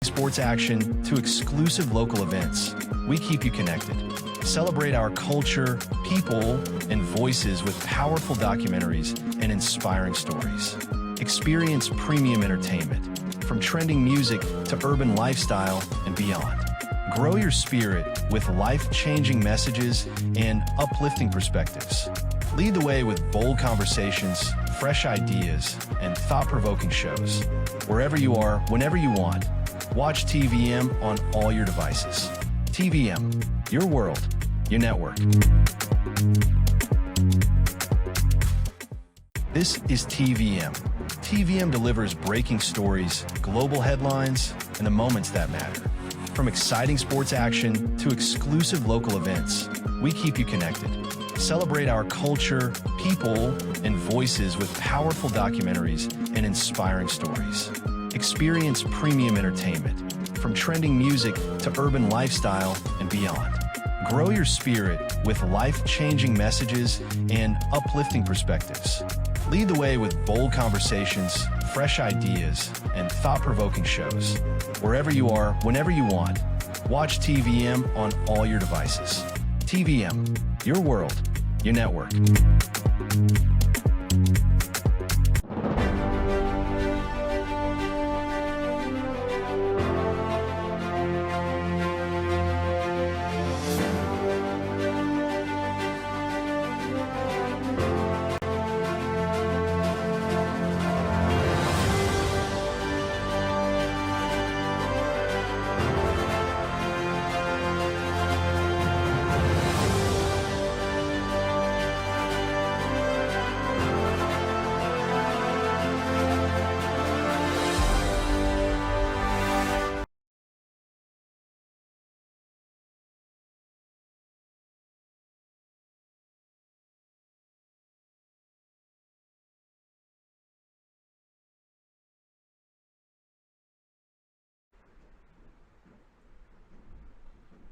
Sports action to exclusive local events, we keep you connected. Celebrate our culture, people, and voices with powerful documentaries and inspiring stories. Experience premium entertainment, from trending music to urban lifestyle and beyond. Grow your spirit with life-changing messages and uplifting perspectives. Lead the way with bold conversations, fresh ideas, and thought-provoking shows. Wherever you are, whenever you want, watch TVM on all your devices. TVM, your world, your network. This is TVM. TVM delivers breaking stories, global headlines, and the moments that matter. From exciting sports action to exclusive local events, we keep you connected. Celebrate our culture, people, and voices with powerful documentaries and inspiring stories. Experience premium entertainment, from trending music to urban lifestyle and beyond. Grow your spirit with life-changing messages and uplifting perspectives. Lead the way with bold conversations, fresh ideas, and thought-provoking shows. Wherever you are, whenever you want, watch TVM on all your devices. TVM, your world, your network.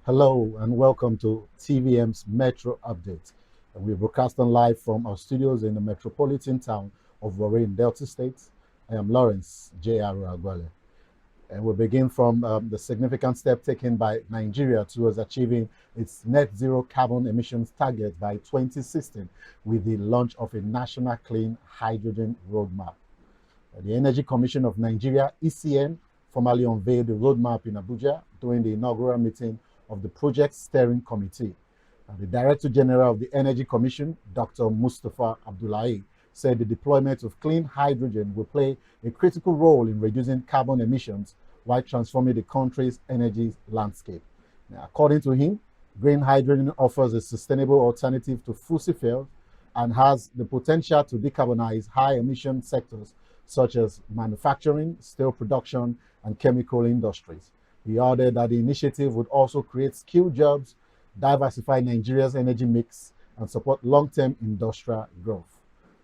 Hello and welcome to TVM's Metro Update. And we're broadcasting live from our studios in the metropolitan town of Warri in Delta State. I am Lawrence J.R. Agwale. And we'll begin from the significant step taken by Nigeria towards achieving its net zero carbon emissions target by 2016 with the launch of a national clean hydrogen roadmap. The Energy Commission of Nigeria, ECN, formally unveiled the roadmap in Abuja during the inaugural meeting of the Project Steering Committee. The Director General of the Energy Commission, Dr. Mustafa Abdullahi, said the deployment of clean hydrogen will play a critical role in reducing carbon emissions while transforming the country's energy landscape. Now, according to him, green hydrogen offers a sustainable alternative to fossil fuels and has the potential to decarbonize high-emission sectors such as manufacturing, steel production, and chemical industries. He added that the initiative would also create skilled jobs, diversify Nigeria's energy mix, and support long-term industrial growth.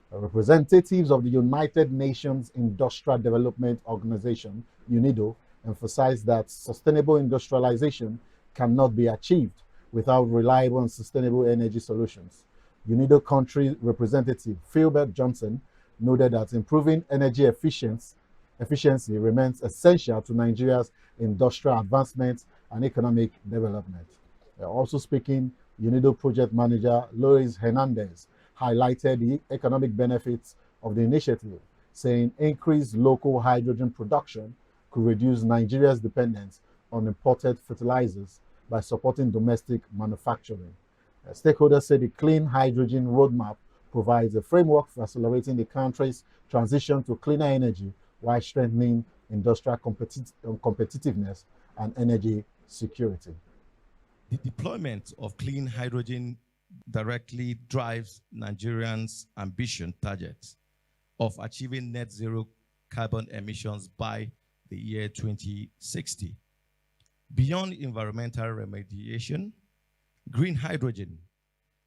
Representatives of the United Nations Industrial Development Organization, UNIDO, emphasized that sustainable industrialization cannot be achieved without reliable and sustainable energy solutions. UNIDO country representative Philbert Johnson noted that improving energy efficiency remains essential to Nigeria's industrial advancement and economic development. Also speaking, UNIDO project manager Luis Hernandez highlighted the economic benefits of the initiative, saying increased local hydrogen production could reduce Nigeria's dependence on imported fertilizers by supporting domestic manufacturing. Stakeholders say the Clean Hydrogen Roadmap provides a framework for accelerating the country's transition to cleaner energy while strengthening industrial competitiveness and energy security. The deployment of clean hydrogen directly drives Nigerians' ambition target of achieving net zero carbon emissions by the year 2060. Beyond environmental remediation, green hydrogen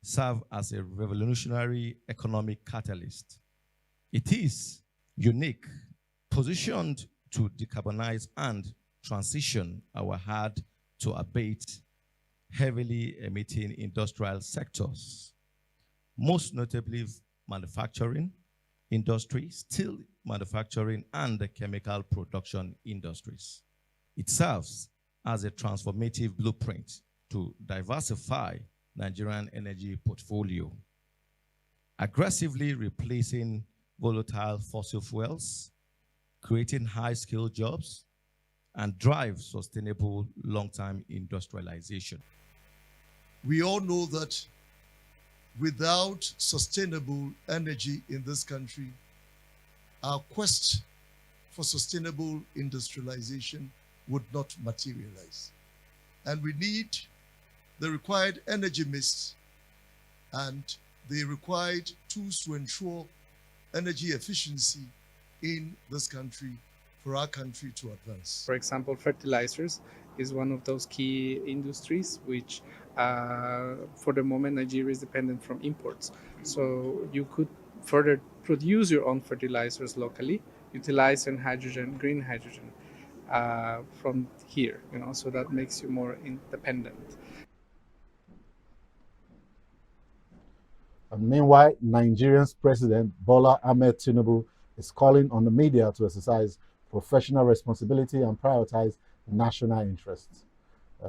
serves as a revolutionary economic catalyst. It is unique, positioned to decarbonize and transition our hard-to-abate, heavily emitting industrial sectors, most notably manufacturing industry, steel manufacturing, and the chemical production industries. It serves as a transformative blueprint to diversify Nigerian energy portfolio, aggressively replacing volatile fossil fuels, creating high-skilled jobs, and drive sustainable long-term industrialization. We all know that without sustainable energy in this country, our quest for sustainable industrialization would not materialize. And we need the required energy mix and the required tools to ensure energy efficiency in this country for our country to advance. For example, fertilizers is one of those key industries which for the moment Nigeria is dependent from imports. So you could further produce your own fertilizers locally, utilizing hydrogen, green hydrogen from here, so that makes you more independent. And meanwhile, Nigeria's President Bola Ahmed Tinubu is calling on the media to exercise professional responsibility and prioritize national interests.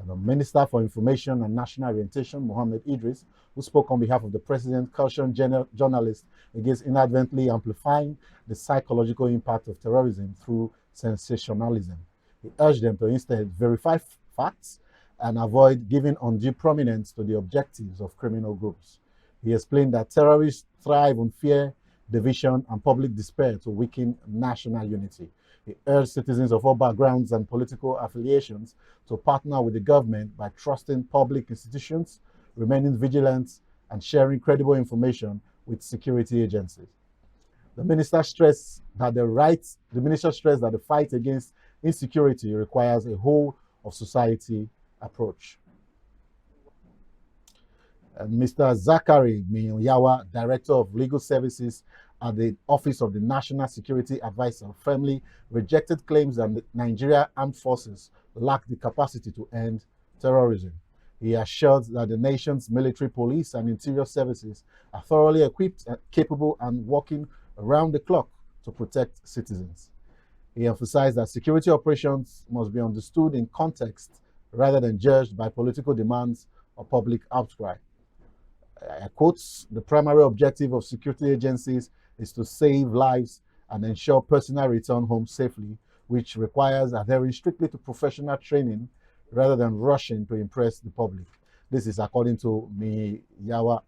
The Minister for Information and National Orientation, Mohammed Idris, who spoke on behalf of the President, cautioned journalists against inadvertently amplifying the psychological impact of terrorism through sensationalism. He urged them to instead verify facts and avoid giving undue prominence to the objectives of criminal groups. He explained that terrorists thrive on fear, division, and public despair to weaken national unity. He urged citizens of all backgrounds and political affiliations to partner with the government by trusting public institutions, remaining vigilant, and sharing credible information with security agencies. The minister stressed that the fight against insecurity requires a whole of society approach. And Mr. Zachary Miyawa, Director of Legal Services at the Office of the National Security Advisor, firmly rejected claims that the Nigeria Armed Forces lack the capacity to end terrorism. He assured that the nation's military, police, and interior services are thoroughly equipped, and capable, and working around the clock to protect citizens. He emphasized that security operations must be understood in context rather than judged by political demands or public outcry. I quote, "The primary objective of security agencies is to save lives and ensure personal return home safely, which requires adhering strictly to professional training rather than rushing to impress the public." This is according to Miyawa.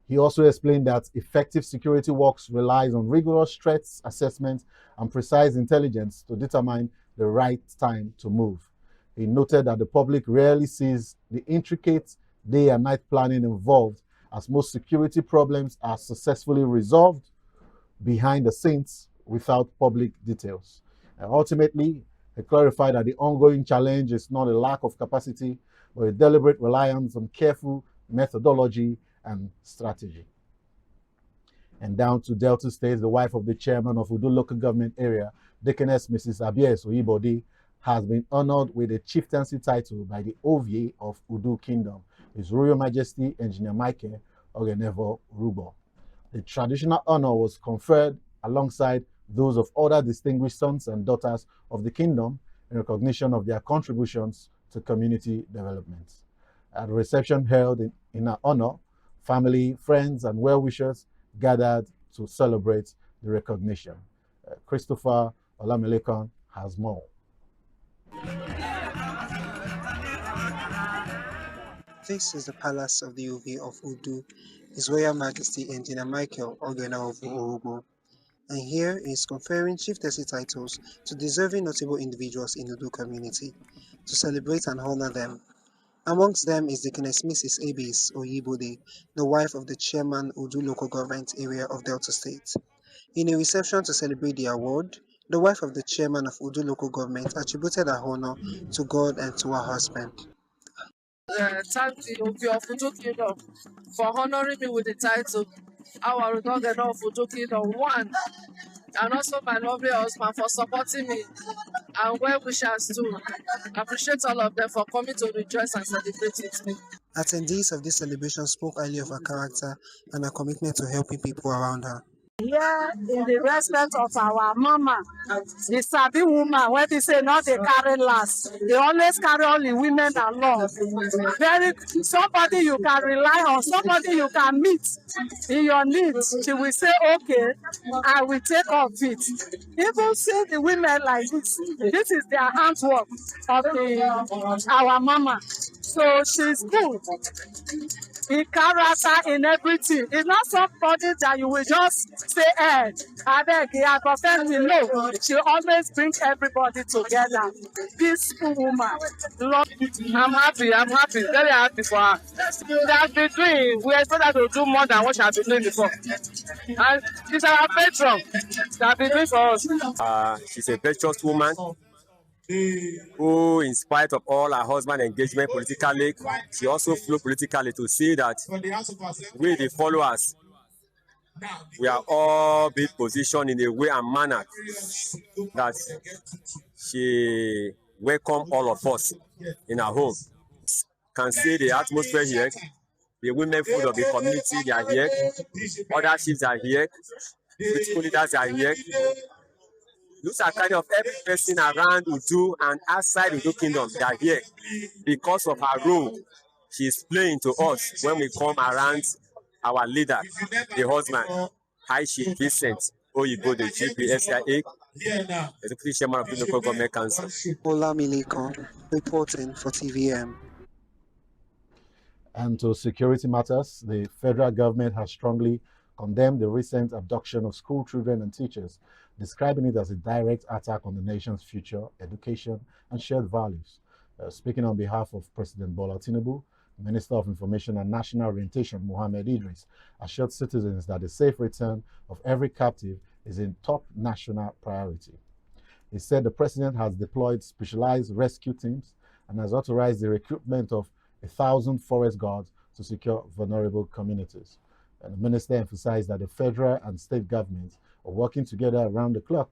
He also explained that effective security works relies on rigorous threats assessment and precise intelligence to determine the right time to move. He noted that the public rarely sees the intricate day and night planning involved, as most security problems are successfully resolved behind the scenes without public details. And ultimately, he clarified that the ongoing challenge is not a lack of capacity, but a deliberate reliance on careful methodology and strategy. And down to Delta State, the wife of the chairman of Udu local government area, Deaconess Mrs. Abies Oyibode, has been honored with a chieftaincy title by the OVA of Udu Kingdom, His Royal Majesty Engineer Michael Ogenevo Rubo. The traditional honor was conferred alongside those of other distinguished sons and daughters of the kingdom in recognition of their contributions to community development. At a reception held in her honor, family, friends, and well-wishers gathered to celebrate the recognition. Christopher Olamilekon has more. This is the palace of the OVA of Udu, His Royal Majesty Engineer Michael Ogenevo Rubo, and here is conferring chieftaincy titles to deserving notable individuals in the Udu community to celebrate and honor them. Amongst them is Deaconess Mrs. Abies Oyibode, the wife of the chairman Udu local government area of Delta State. In a reception to celebrate the award, the wife of the chairman of Udu local government attributed her honor to God and to her husband. Thank the OVA of Udu Kingdom for honoring me with the title Our Organ of Udu Kingdom 1, and also my lovely husband for supporting me, and well wishers too. I appreciate all of them for coming to rejoice and celebrate with me. Attendees of this celebration spoke highly of her character and her commitment to helping people around her. Here in the respect of our mama, the sabi woman, when they say not they carry last, they always carry all the women along. Very somebody you can rely on, somebody you can meet in your needs. She will say, okay, I will take of it. Even see the women like this is their handwork of our mama. So she's good in character, in everything. It's not somebody that you will just say, I beg you, I confess me. No, she always brings everybody together. Peaceful woman. Love. I'm happy, very happy for her. She has been doing, we expect her to do more than what she has been doing before. And she's our patron. She has been doing for us. She's a virtuous woman who, in spite of all her husband's engagement politically, she also flew politically to see that we, the followers, we are all being positioned in a way and manner that she welcomed all of us in her home. Can see the atmosphere here. The women full of the community, they are here. Other chiefs are here. Political leaders are here. Those are kind of every person around Udu and outside Udu Kingdom, they are here because of her role she is playing to us when we come around our leader, the husband, High Chief Vincent Oyibo, the GPSIA, Executive Chairman of the Local Government Council. Olamileko, reporting for TVM. And to security matters, the federal government has strongly condemned the recent abduction of school children and teachers, describing it as a direct attack on the nation's future, education, and shared values. Speaking on behalf of President Bola Tinubu, Minister of Information and National Orientation, Mohammed Idris, assured citizens that the safe return of every captive is a top national priority. He said the president has deployed specialized rescue teams and has authorized the recruitment of 1,000 forest guards to secure vulnerable communities. And the minister emphasized that the federal and state governments are working together around the clock,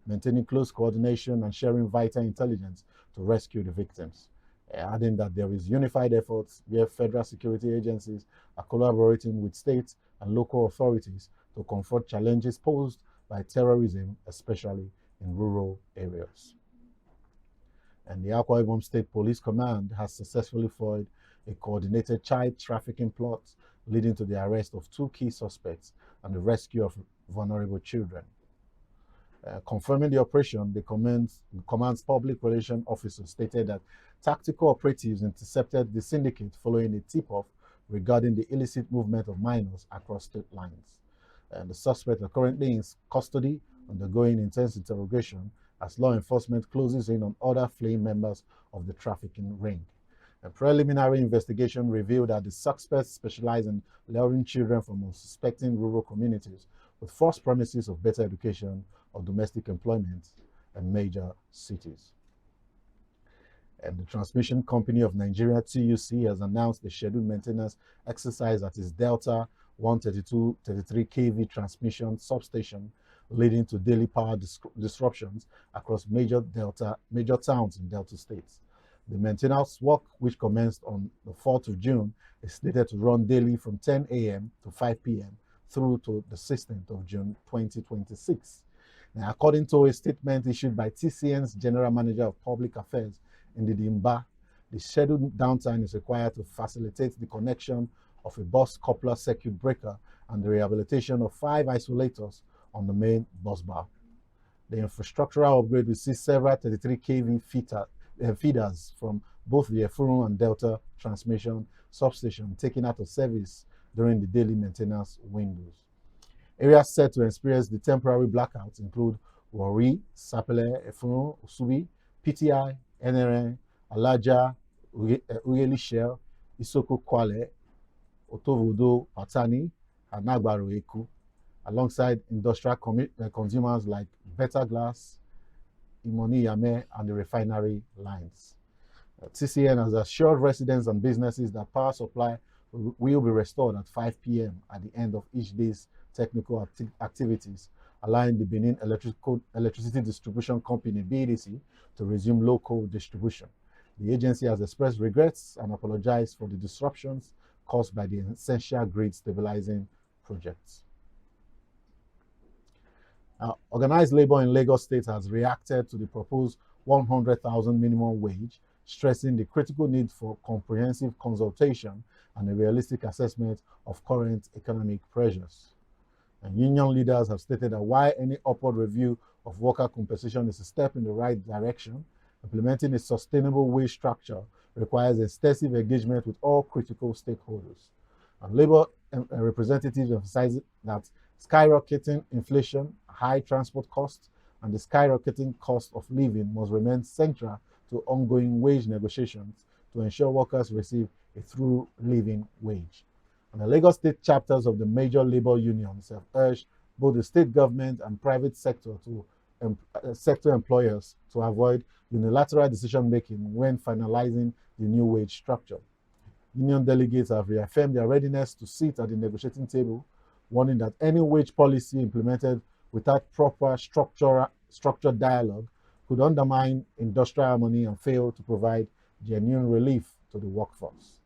maintaining close coordination and sharing vital intelligence to rescue the victims. Adding that there is unified efforts where federal security agencies are collaborating with state and local authorities to confront challenges posed by terrorism, especially in rural areas. And the Akwa Ibom State Police Command has successfully foiled a coordinated child trafficking plot leading to the arrest of 2 key suspects and the rescue of vulnerable children. Confirming the operation, the command's public relations officer stated that tactical operatives intercepted the syndicate following a tip-off regarding the illicit movement of minors across state lines. And the suspects are currently in custody, undergoing intense interrogation as law enforcement closes in on other fleeing members of the trafficking ring. A preliminary investigation revealed that the suspects specialize in luring children from unsuspecting rural communities with false promises of better education or domestic employment in major cities. And the Transmission Company of Nigeria, TUC, has announced a scheduled maintenance exercise at its Delta 132-33 kV transmission substation, leading to daily power disruptions across major towns in Delta states. The maintenance work, which commenced on the 4th of June, is slated to run daily from 10 a.m. to 5 p.m. through to the 16th of June 2026. Now, according to a statement issued by TCN's General Manager of Public Affairs, Ndidi Mba, the scheduled downtime is required to facilitate the connection of a bus coupler circuit breaker and the rehabilitation of 5 isolators on the main bus bar. The infrastructural upgrade will see several 33 kV feeders from both the Efurun and Delta transmission substation taken out of service during the daily maintenance windows. Areas set to experience the temporary blackouts include Wari, Sapele, Efurun, Usubi, PTI, NRN, Alaja, Uyeli Shell, Isoko Kwale, Otovodo Patani, and Nagbaro Eku, alongside industrial consumers like Better Glass, Imoni Yame, and the refinery lines. TCN has assured residents and businesses that power supply will be restored at 5 p.m. at the end of each day's technical activities, allowing the Benin Electricity Distribution Company, BEDC, to resume local distribution. The agency has expressed regrets and apologized for the disruptions caused by the essential grid stabilizing projects. Organized labor in Lagos State has reacted to the proposed 100,000 minimum wage, stressing the critical need for comprehensive consultation and a realistic assessment of current economic pressures. And union leaders have stated that while any upward review of worker compensation is a step in the right direction, implementing a sustainable wage structure requires extensive engagement with all critical stakeholders. And labor representatives emphasize that skyrocketing inflation, high transport costs, and the skyrocketing cost of living must remain central to ongoing wage negotiations to ensure workers receive a true living wage. And the Lagos State chapters of the major labor unions have urged both the state government and private sector employers to avoid unilateral decision-making when finalizing the new wage structure. Union delegates have reaffirmed their readiness to sit at the negotiating table, warning that any wage policy implemented without proper structured dialogue could undermine industrial harmony and fail to provide genuine relief to the workforce.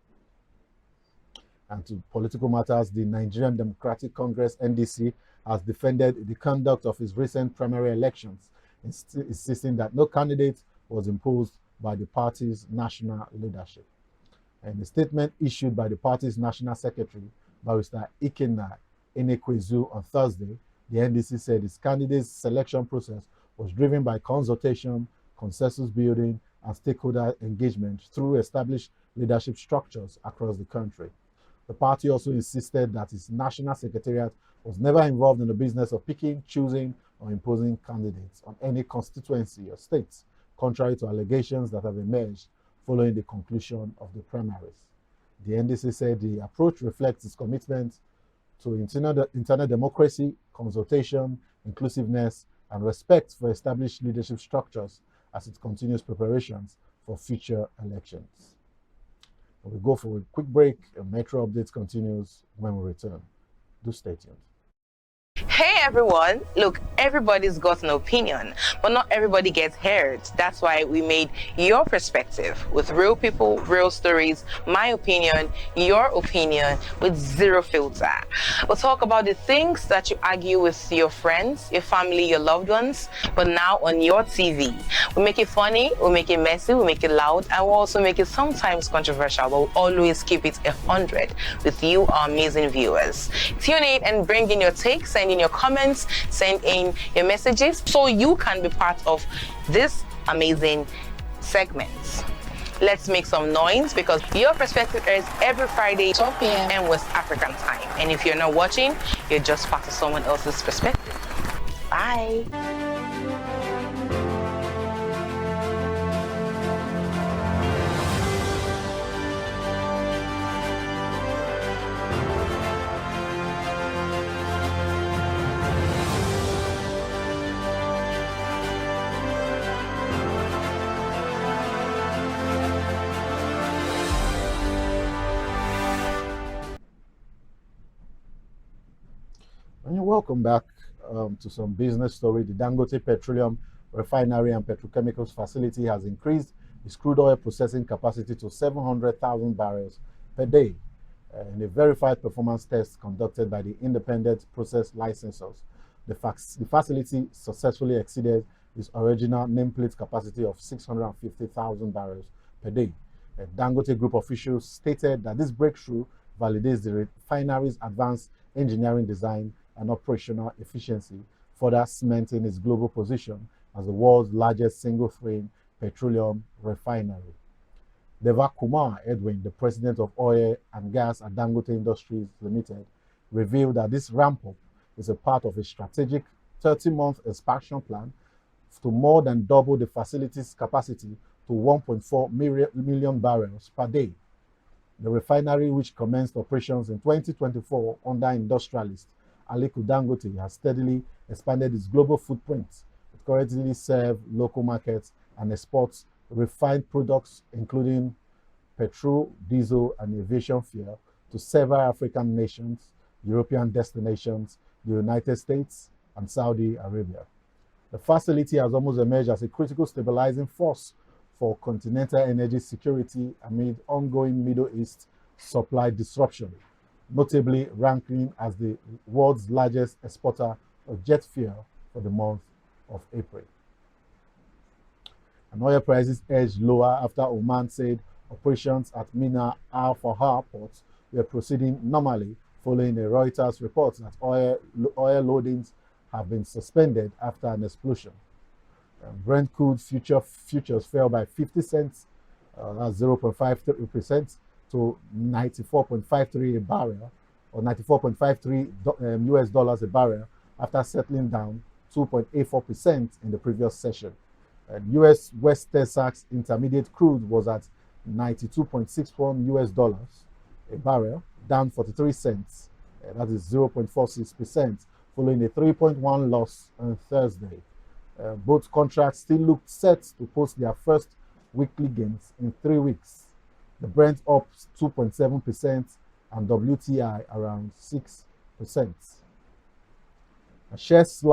And to political matters, the Nigerian Democratic Congress, NDC, has defended the conduct of its recent primary elections, insisting that no candidate was imposed by the party's national leadership. In a statement issued by the party's national secretary, Barrister Ikenna Enekwezu, on Thursday, the NDC said its candidate's selection process was driven by consultation, consensus building, and stakeholder engagement through established leadership structures across the country. The party also insisted that its national secretariat was never involved in the business of picking, choosing, or imposing candidates on any constituency or state, contrary to allegations that have emerged following the conclusion of the primaries. The NDC said the approach reflects its commitment to internal democracy, consultation, inclusiveness, and respect for established leadership structures as it continues preparations for future elections. We'll go for a quick break, and Metro Updates continues when we return. Do stay tuned. Hey everyone, look, everybody's got an opinion, but not everybody gets heard. That's why we made Your Perspective with real people, real stories, my opinion, your opinion, with zero filter. We'll talk about the things that you argue with your friends, your family, your loved ones, but now on your TV. We make it funny, we make it messy, we make it loud, and we'll also make it sometimes controversial, but we'll always keep it 100 with you, our amazing viewers. Tune in and bring in your takes, send in your comments, send in your messages so you can be part of this amazing segment. Let's make some noise because Your Perspective airs every Friday 12 p.m. and West African time. And if you're not watching, you're just part of someone else's perspective. Bye. And welcome back to some business story. The Dangote Petroleum Refinery and Petrochemicals Facility has increased its crude oil processing capacity to 700,000 barrels per day in a verified performance test conducted by the independent process licensors. The facility successfully exceeded its original nameplate capacity of 650,000 barrels per day. Dangote Group officials stated that this breakthrough validates the refinery's advanced engineering design and operational efficiency, further cementing its global position as the world's largest single-train petroleum refinery. Deva Kumar Edwin, the president of Oil and Gas at Dangote Industries Limited, revealed that this ramp-up is a part of a strategic 30-month expansion plan to more than double the facility's capacity to 1.4 million barrels per day. The refinery, which commenced operations in 2024 under industrialist Aliko Dangote, has steadily expanded its global footprint. It currently serves local markets and exports refined products, including petrol, diesel, and aviation fuel, to several African nations, European destinations, the United States, and Saudi Arabia. The facility has almost emerged as a critical stabilizing force for continental energy security amid ongoing Middle East supply disruption, notably ranking as the world's largest exporter of jet fuel for the month of April. And oil prices edged lower after Oman said operations at Mina Al Fahar port were proceeding normally following a Reuters report that oil loadings have been suspended after an explosion. Brent crude futures fell by 50 cents, that's 0.53%, to 94.53 a barrel, or 94.53 US dollars a barrel, after settling down 2.84% in the previous session. US West Texas Intermediate crude was at 92.61 US dollars a barrel, down 43 cents, that is 0.46%, following a 3.1 loss on Thursday. Both contracts still looked set to post their first weekly gains in 3 weeks. The Brent up 2.7% and WTI around 6%. Shares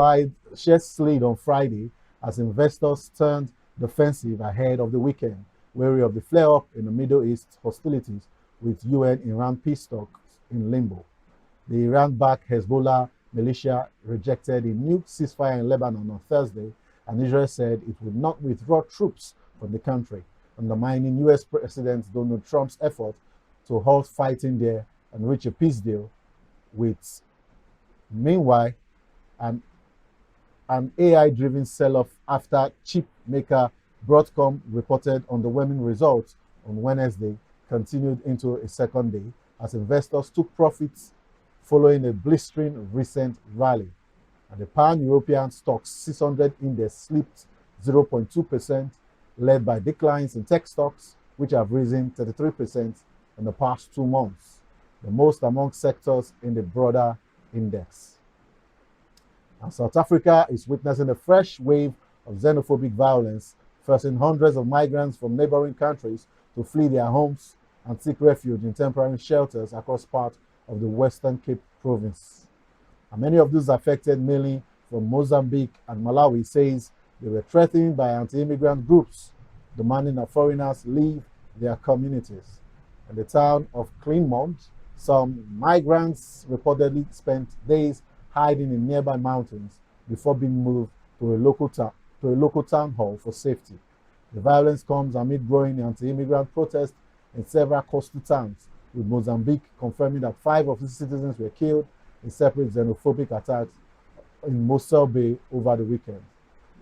slid on Friday as investors turned defensive ahead of the weekend, wary of the flare-up in the Middle East hostilities with UN-Iran peace talks in limbo. The Iran-backed Hezbollah militia rejected a new ceasefire in Lebanon on Thursday, and Israel said it would not withdraw troops from the country, undermining US President Donald Trump's effort to halt fighting there and reach a peace deal with. Meanwhile, an AI-driven sell-off after chip maker Broadcom reported underwhelming results on Wednesday continued into a second day as investors took profits following a blistering recent rally. And the pan-European stocks 600 index slipped 0.2%, led by declines in tech stocks, which have risen 33% in the past 2 months, the most among sectors in the broader index. And South Africa is witnessing a fresh wave of xenophobic violence, forcing hundreds of migrants from neighboring countries to flee their homes and seek refuge in temporary shelters across parts of the Western Cape province. And many of those affected, mainly from Mozambique and Malawi, says they were threatened by anti-immigrant groups demanding that foreigners leave their communities. In the town of Kleinmond, some migrants reportedly spent days hiding in nearby mountains before being moved to a local town hall for safety. The violence comes amid growing anti-immigrant protests in several coastal towns, with Mozambique confirming that 5 of its citizens were killed in separate xenophobic attacks in Mossel Bay over the weekend.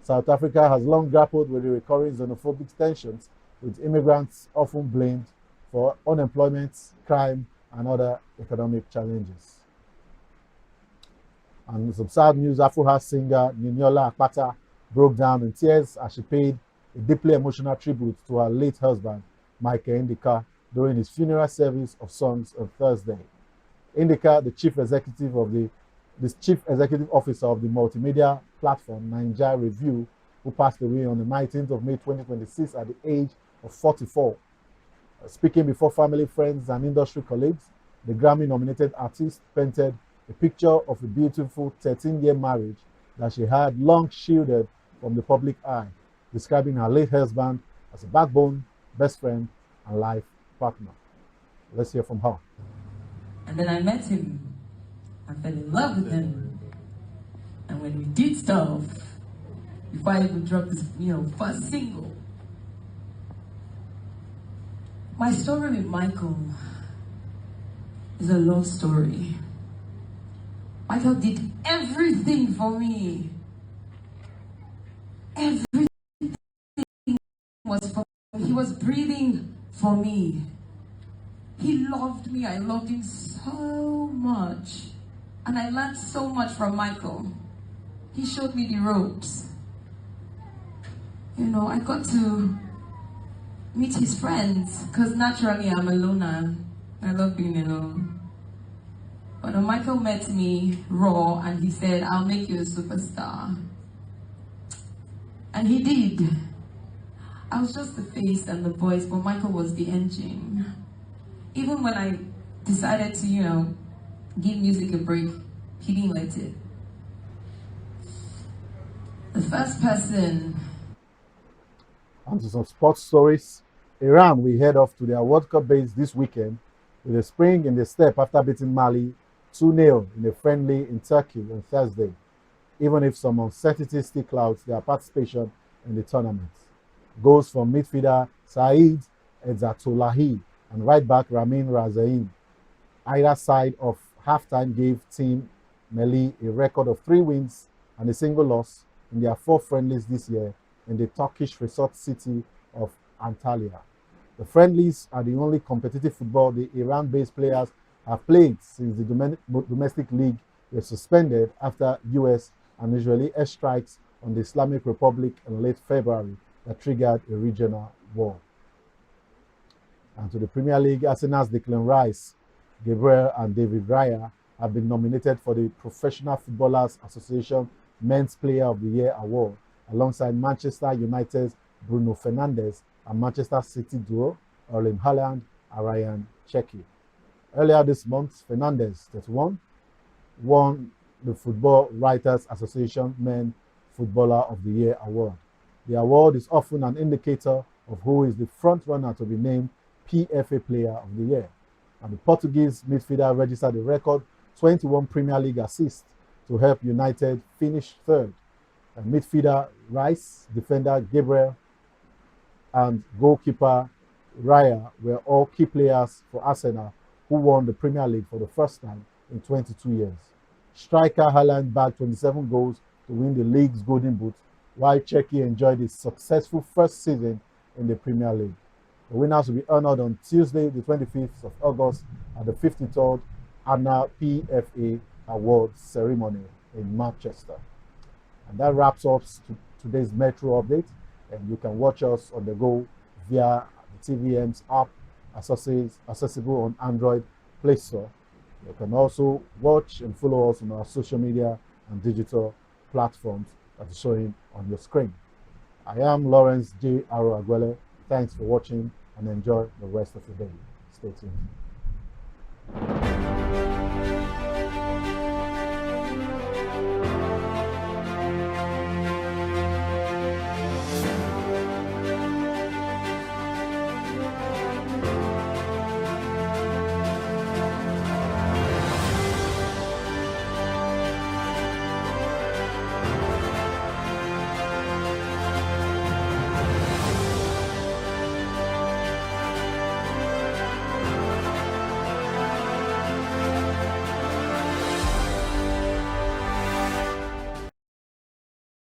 South Africa has long grappled with the recurring xenophobic tensions, with immigrants often blamed for unemployment, crime, and other economic challenges. And some sad news, Afrohouse singer Niniola Akpata broke down in tears as she paid a deeply emotional tribute to her late husband, Michael Indika, during his funeral service of songs on Thursday. Indika, the chief executive officer of the multimedia platform Naija Review, who passed away on the 19th of May 2026 at the age of 44. Speaking before family, friends, and industry colleagues, the Grammy-nominated artist painted a picture of a beautiful 13-year marriage that she had long shielded from the public eye, describing her late husband as a backbone, best friend, and life partner. Let's hear from her. And then I met him. I fell in love with him. And when we did stuff, before I even dropped this, first single, my story with Michael is a love story. Michael did everything for me. Everything was for me. He was breathing for me. He loved me. I loved him so much. And I learned so much from Michael. He showed me the ropes. I got to meet his friends because naturally I'm a loner. I love being alone. But when Michael met me raw and he said, I'll make you a superstar. And he did. I was just the face and the voice, but Michael was the engine. Even when I decided to, give music a break, he didn't let it. The first person. And to some sports stories. Iran will head off to their World Cup base this weekend with a spring in the step after beating Mali 2-0 in a friendly in Turkey on Thursday. even if some uncertainty still clouds their participation in the tournament. Goals from midfielder Saeed Edzatolahi and right back Ramin Razain. Either side of halftime gave Team Melli a record of 3 wins and a single loss in their 4 friendlies this year in the Turkish resort city of Antalya. The friendlies are the only competitive football the Iran-based players have played since the domestic league was suspended after US and Israeli airstrikes on the Islamic Republic in late February that triggered a regional war. And to the Premier League, Arsenal's Declan Rice, Gabriel and David Raya have been nominated for the Professional Footballers Association Men's Player of the Year award alongside Manchester United's Bruno Fernandes and Manchester City duo Erling Haaland and Ryan Cherki. Earlier this month, Fernandes, 31, won the Football Writers Association Men Footballer of the Year award. The award is often an indicator of who is the front runner to be named PFA Player of the Year. And the Portuguese midfielder registered a record 21 Premier League assists to help United finish third. And midfielder Rice, defender Gabriel, and goalkeeper Raya were all key players for Arsenal, who won the Premier League for the first time in 22 years. Striker Haaland bagged 27 goals to win the league's Golden Boot, while Cherki enjoyed his successful first season in the Premier League. The winners will be honored on Tuesday, the 25th of August at the 53rd Annual PFA Awards ceremony in Manchester. And that wraps up today's Metro update. And you can watch us on the go via the TVM's app, accessible on Android Play Store. You can also watch and follow us on our social media and digital platforms that are showing on your screen. I am Lawrence J. Aguele. Thanks for watching and enjoy the rest of your day. Stay tuned.